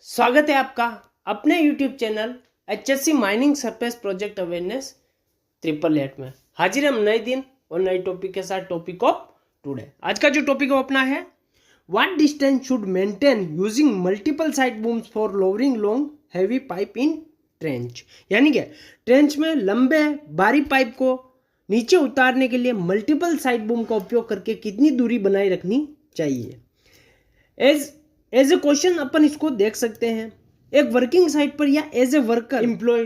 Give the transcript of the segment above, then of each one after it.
स्वागत है आपका अपने YouTube channel HSC mining surface project awareness 888 में। हाजिर हम नए दिन और नए टॉपिक के साथ। टॉपिक ऑफ टुडे, आज का जो टॉपिक है अपना है what distance should maintain using multiple side बूम्स for lowering long heavy pipe in trench. यानी कि ट्रेंच में लंबे भारी पाइप को नीचे उतारने के लिए मल्टीपल साइड बूम का उपयोग करके कितनी दूरी बनाए रखनी चाहिए। एज ए क्वेश्चन अपन इसको देख सकते हैं एक वर्किंग साइट पर या एज ए वर्कर एम्प्लॉय।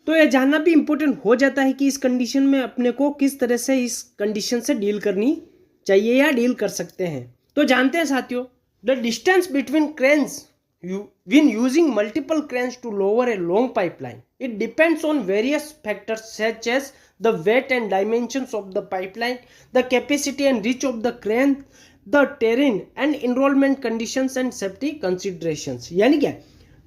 तो यह जानना भी इंपॉर्टेंट हो जाता है कि इस कंडीशन में अपने को किस तरह से इस कंडीशन से डील करनी चाहिए या डील कर सकते हैं। तो जानते हैं साथियों, the distance between cranes when using multiple cranes to lower a long pipeline, it depends on various factors such as the weight and dimensions of the pipeline, the capacity and reach of the crane, the terrain and enrollment conditions and safety considerations। यानी क्या,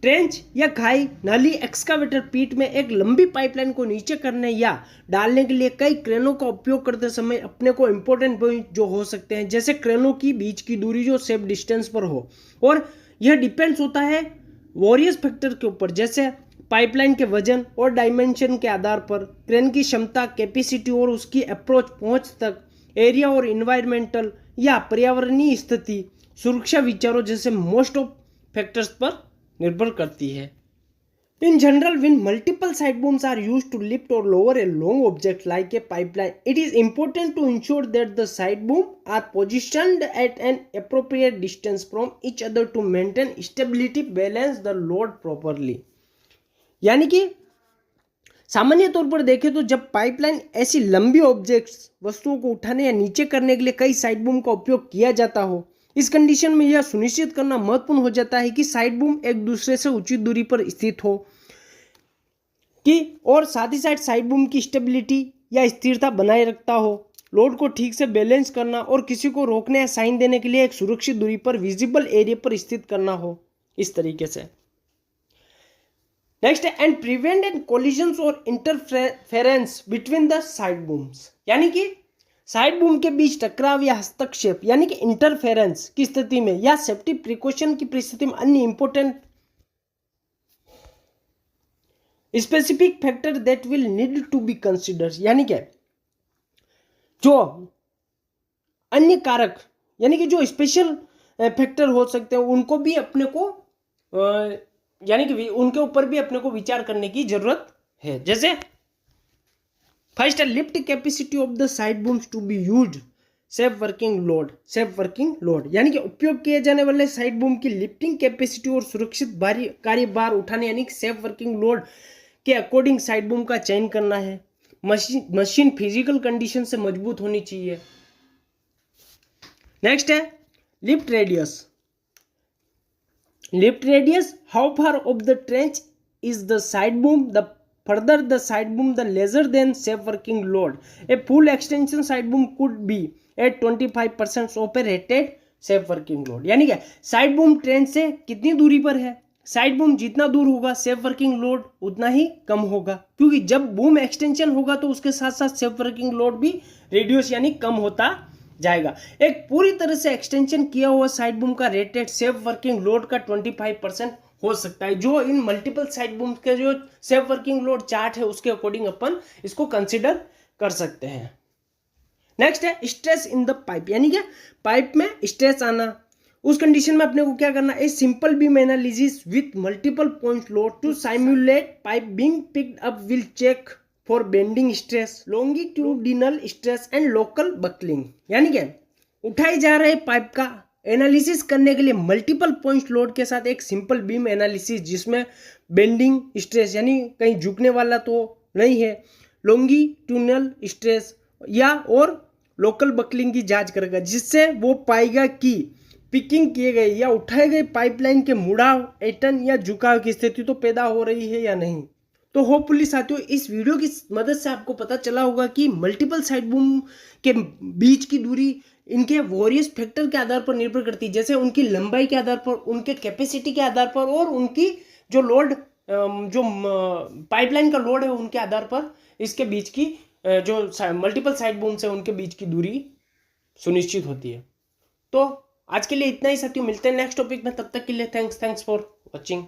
trench या खाई नाली excavator पीट में एक लंबी pipeline को नीचे करने या डालने के लिए कई क्रेनों का उपयोग करते समय अपने को इंपॉर्टेंट पॉइंट जो हो सकते हैं, जैसे क्रेनों की बीच की दूरी जो सेफ डिस्टेंस पर हो, और यह डिपेंड्स होता है वॉरियस फैक्टर के ऊपर, जैसे पाइपलाइन के वजन और डायमेंशन के आधार पर, क्रेन की क्षमता, कैपेसिटी और उसकी अप्रोच पहुंच तक, एरिया और इन्वायरमेंटल या पर्यावरणीय स्थिति, सुरक्षा विचारों जैसे मोस्ट ऑफ फैक्टर्स पर निर्भर करती है। In general, when multiple side booms are used to lift or lower a long object like a pipeline, it is important to ensure that the side boom are positioned at an appropriate distance from each other to maintain stability, balance the load properly। यानी कि सामान्य तौर पर देखें तो जब pipeline ऐसी लंबी ऑब्जेक्ट्स वस्तुओं को उठाने या नीचे करने के लिए कई साइड बूम का उपयोग किया जाता हो, इस कंडीशन में यह सुनिश्चित करना महत्वपूर्ण हो जाता है कि साइड बूम एक दूसरे से उचित दूरी पर स्थित हो कि और साथ ही साथ साइड बूम की स्टेबिलिटी या स्थिरता बनाए रखता हो, लोड को ठीक से बैलेंस करना और किसी को रोकने या साइन देने के लिए एक सुरक्षित दूरी पर विजिबल एरिया पर स्थित करना हो, इस तरीके से। नेक्स्ट है एंड प्रिवेंट एंड कोलिजन्स और इंटरफेरेंस बिटवीन द साइड बूम्स। यानी कि साइड बूम के बीच टकराव या हस्तक्षेप यानी कि इंटरफेरेंस की स्थिति में या सेफ्टी प्रिकॉशन की परिस्थिति में अन्य important specific factor that will need to be considered. यानी कि जो अन्य कारक यानी कि जो स्पेशल फैक्टर हो सकते हैं उनको भी अपने को यानी कि उनके ऊपर भी अपने को विचार करने की जरूरत है। जैसे first, lift capacity of the side booms to be used safe working load. यानी कि उपयोग किए जाने वाले साइड बूम की लिफ्टिंग कैपेसिटी और सुरक्षित कार्यभार उठाने यानी कि सेफ वर्किंग लोड के अकॉर्डिंग साइड बूम का चयन करना है। मशीन फिजिकल कंडीशन से मजबूत होनी चाहिए। नेक्स्ट है lift radius how far of the trench is the side boom, the further the side boom the lesser than safe working load। A full extension side boom could be at 25% of a rated safe working load। यानी क्या, side boom train से कितनी दूरी पर है, side boom जितना दूर होगा सेफ वर्किंग लोड उतना ही कम होगा, क्योंकि जब बूम एक्सटेंशन होगा तो उसके साथ साथ सेफ वर्किंग लोड भी रिड्यूस यानी कम होता जाएगा। एक पूरी तरह से एक्सटेंशन किया हुआ साइड बूम का रेटेड सेफ वर्किंग लोड का 25% हो सकता है, जो इन मल्टीपल साइड बूम के जो सेफ वर्किंग लोड चार्ट है उसके अकॉर्डिंग अपन इसको कंसीडर कर सकते हैं। नेक्स्ट है स्ट्रेस इन द पाइप। यानी क्या, पाइप में स्ट्रेस आना, उस कंडीशन में अपने को क्या करना है, simple beam analysis with multiple point load to simulate pipe being picked up will check for bending stress, longitudinal stress and local buckling. यानी क्या, उठाई जा रहे पाइप का एनालिसिस करने के लिए मल्टीपल पॉइंट लोड के साथ एक सिंपल बीम एनालिसिस जिसमें बेंडिंग स्ट्रेस यानी कहीं झुकने वाला तो नहीं है, लॉन्गिट्यूडिनल स्ट्रेस या और लोकल बकलिंग की जांच करेगा, जिससे वो पाएगा कि पिकिंग किए गए या उठाए गए पाइपलाइन के मुड़ाव, एटन या झुकाव की स्थिति तो पैदा हो रही है या नहीं। तो होपफुली साथियों इस वीडियो की मदद से आपको पता चला होगा कि मल्टीपल साइड बूम के बीच की दूरी इनके वॉरियस फैक्टर के आधार पर निर्भर करती है, जैसे उनकी लंबाई के आधार पर, उनके कैपेसिटी के आधार पर और उनकी जो लोड जो पाइपलाइन का लोड है उनके आधार पर इसके बीच की जो मल्टीपल साइड बूम्स है उनके बीच की दूरी सुनिश्चित होती है। तो आज के लिए इतना ही साथियों, मिलते हैं नेक्स्ट टॉपिक में, तब तक के लिए थैंक्स फॉर वॉचिंग।